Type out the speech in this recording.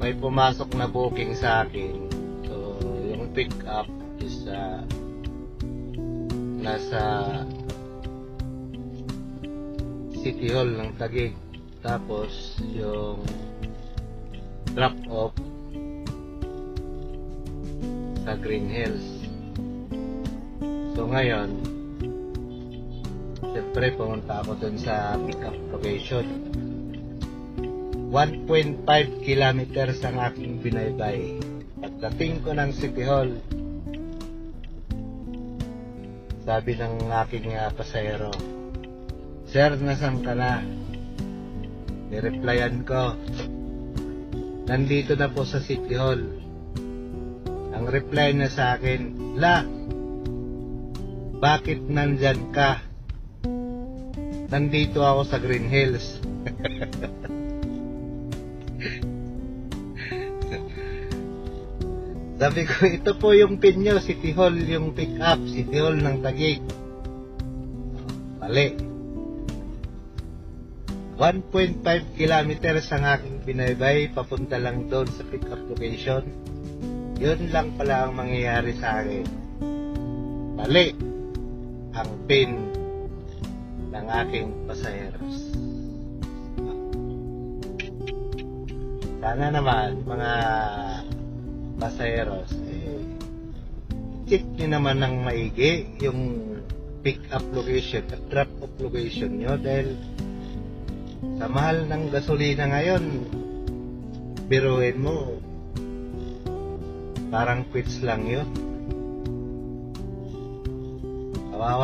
may pumasok na booking sa akin. So, yung pick up is nasa City Hall ng Taguig. Tapos, yung drop off sa Green Hills. So, ngayon, siyempre pumunta ako dun sa pick up location. 1.5 kilometers ang aking binaybay. Pagdating ko ng City Hall, sabi ng aking pasahero, "Sir, nasan ka na?" Nireplyan ko, "Nandito na po sa City Hall." Ang reply na sa akin, "La, bakit nandyan ka? Nandito ako sa Green Hills." Sabi ko, ito po yung pin nyo, City Hall yung pick up, City Hall ng Taguig. Mali. 1.5 kilometers ang aking binaybay, papunta lang doon sa pick up location. Yun lang pala ang mangyayari sa akin. Mali ang pin ng aking pasaheros. Sana naman mga pasaheros, check nyo naman ng maigi yung pick up location at drop off location nyo, dahil sa mahal ng gasolina ngayon, biruin mo, parang quits lang yun. Kawawa.